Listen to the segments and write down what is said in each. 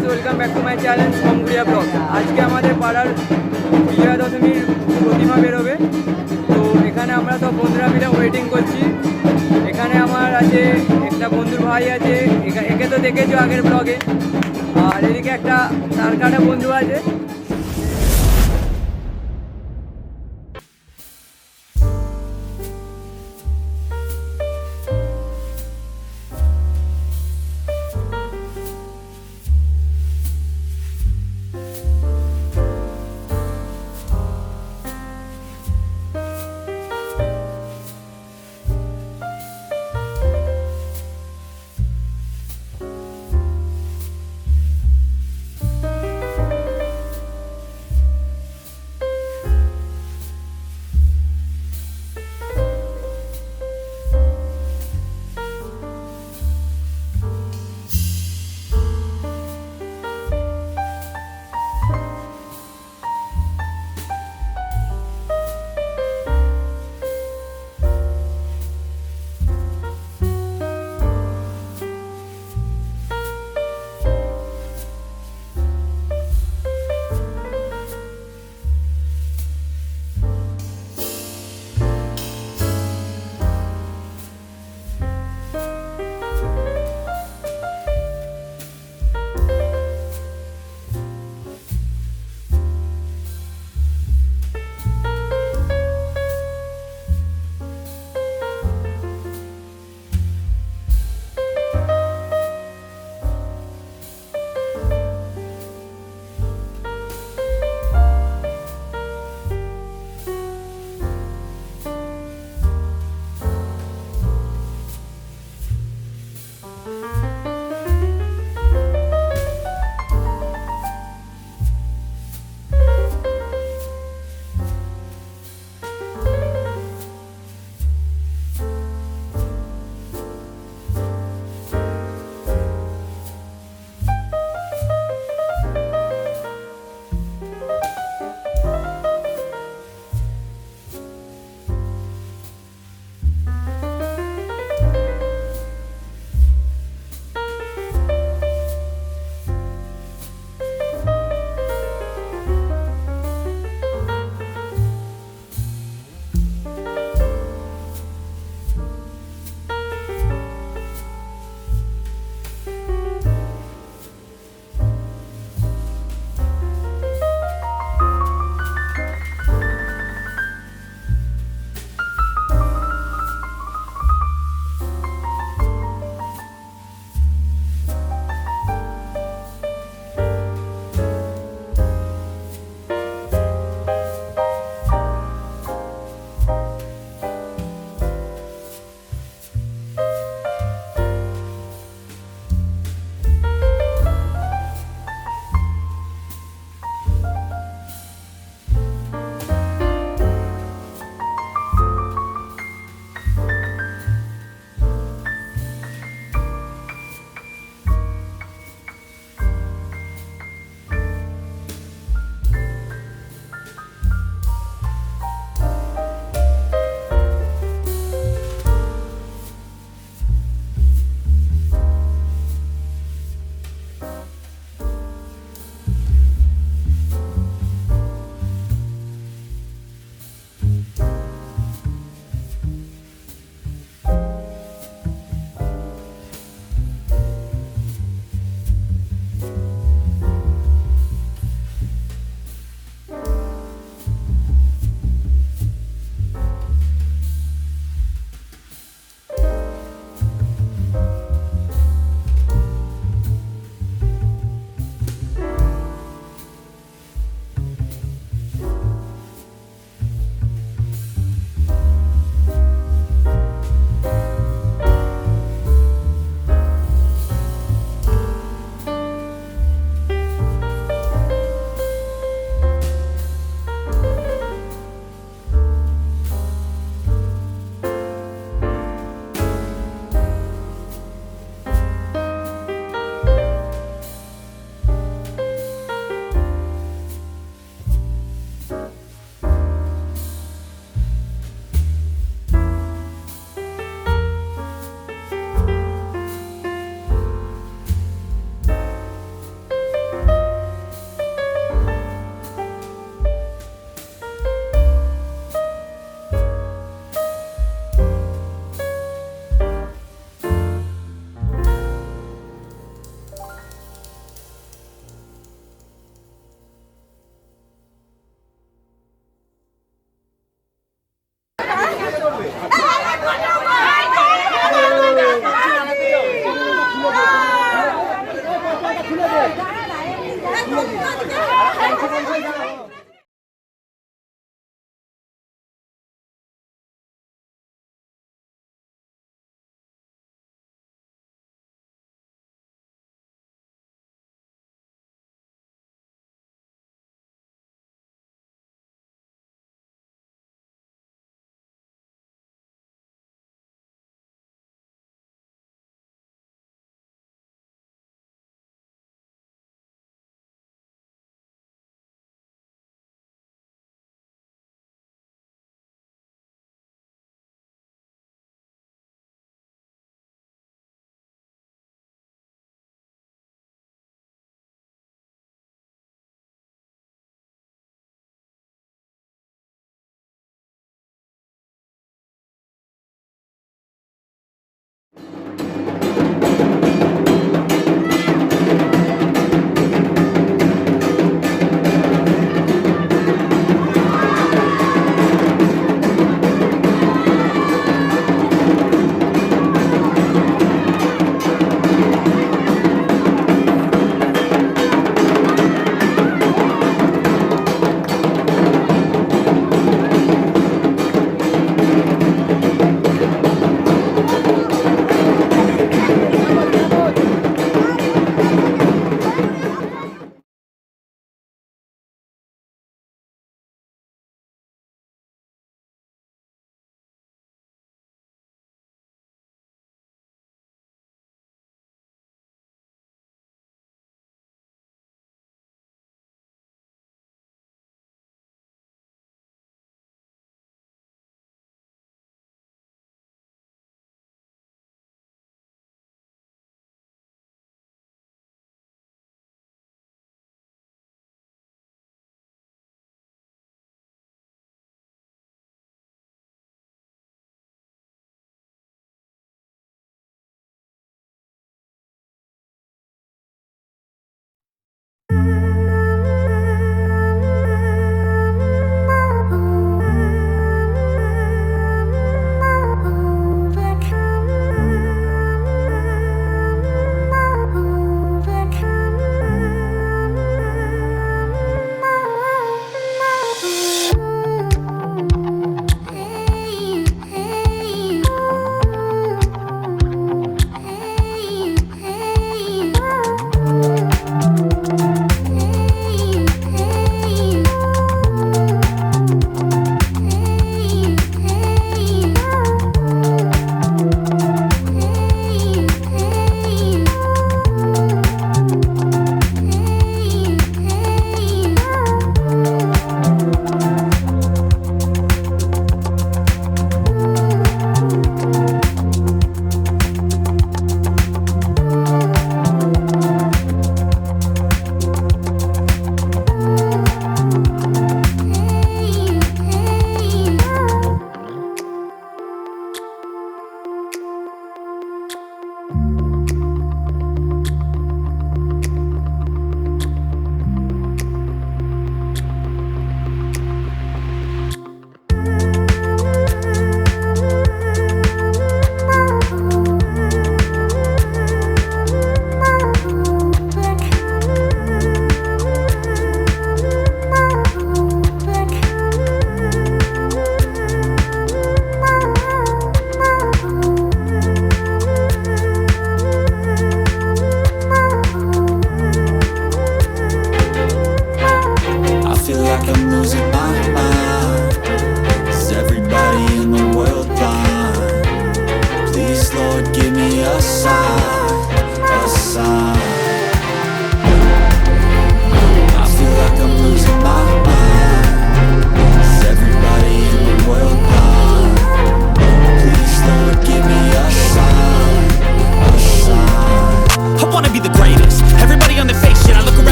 Guys, welcome back to my channel Shubham Guria blog. আজকে আমাদের পাড়ার বিজয়া দশমীর প্রতিমা বেরোবে, তো এখানে আমরা সব বন্ধুরা মিলে ওয়েটিং করছি। এখানে আমার আছে একটা বন্ধুর ভাই আছে, একে তো দেখেছো আগের ব্লগে, আর এদিকে একটা তার কাটা বন্ধু আছে।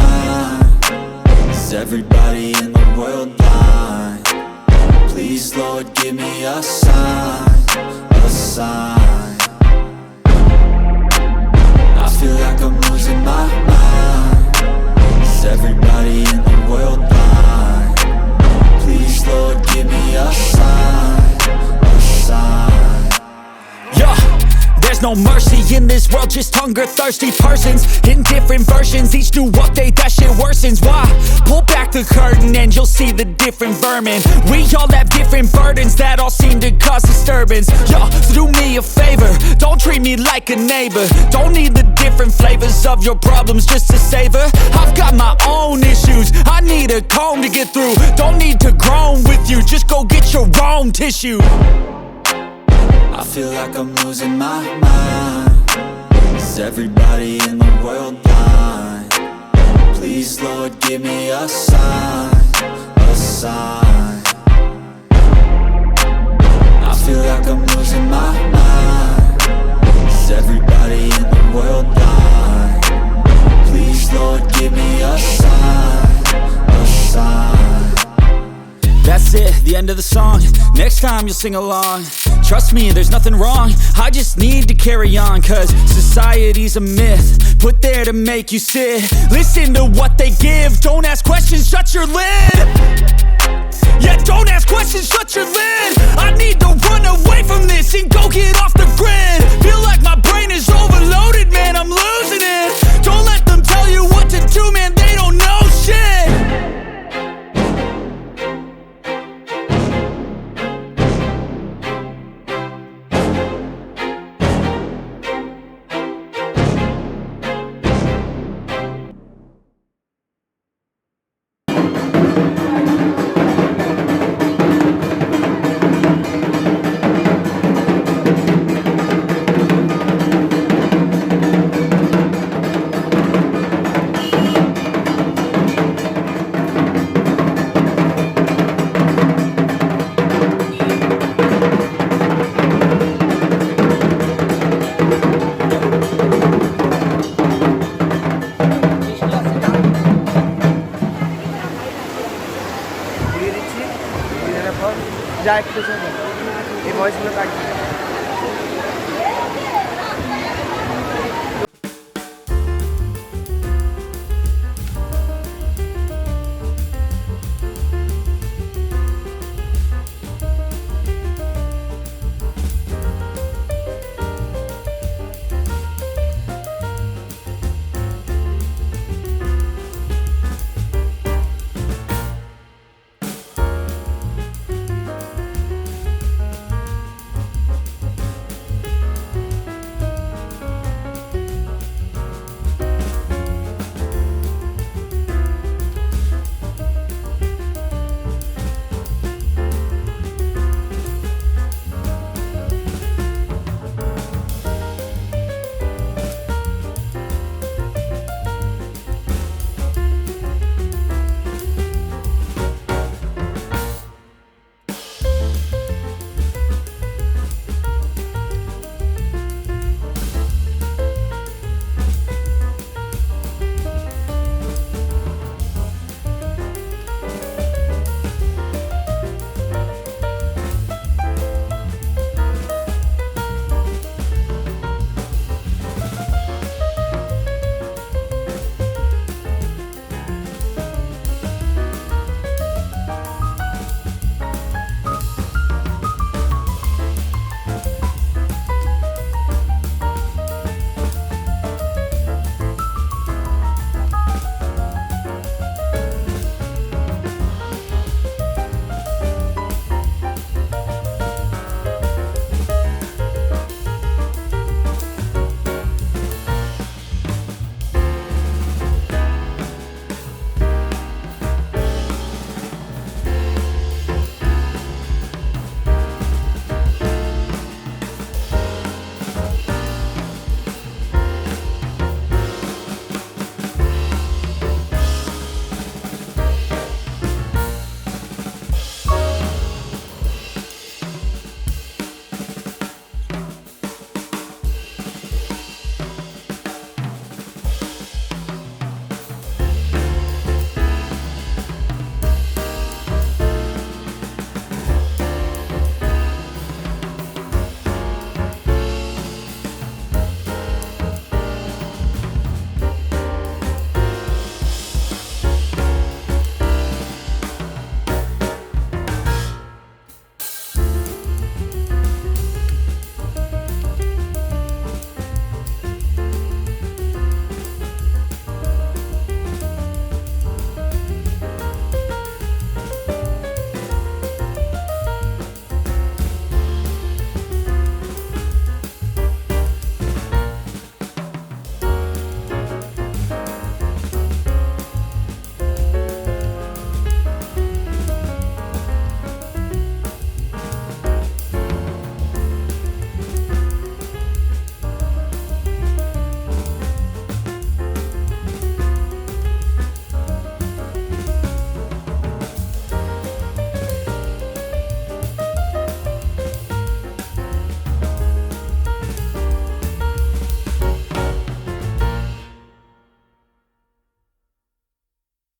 mind? Is everybody in the world blind? Please Lord give me a sign, a sign. I feel like I'm losing my mind. Is everybody in the world blind? Please Lord give me a sign, a sign. Yeah, there's no mercy in this world, just hunger-thirsty persons in different versions. Each new update, that shit worsens. Why? Pull back the curtain and you'll see the different vermin. We all have different burdens that all seem to cause disturbance. Yo, so do me a favor, don't treat me like a neighbor. Don't need the different flavors of your problems just to savor. I've got my own issues, I need a comb to get through. Don't need to groan with you, just go get your own tissue. I feel like I'm losing my mind. Is everybody in the world blind? Please Lord give me a sign, a sign. I feel like I'm losing my mind. Is everybody in the world blind? Please Lord give me a sign, a sign. That's it, the end of the song. Next time you'll sing along. Trust me, there's nothing wrong, I just need to carry on. Cause society's a myth, put there to make you sit. Listen to what they give, don't ask questions, shut your lid. Yeah, don't ask questions, shut your lid. I need to run away from this and go get off the grid. Feel like my brain is overloaded, man, I'm losing it. Don't let them tell you what to do, man, they don't know shit. যা একটু এই ভয়েসগুলো কাটবে।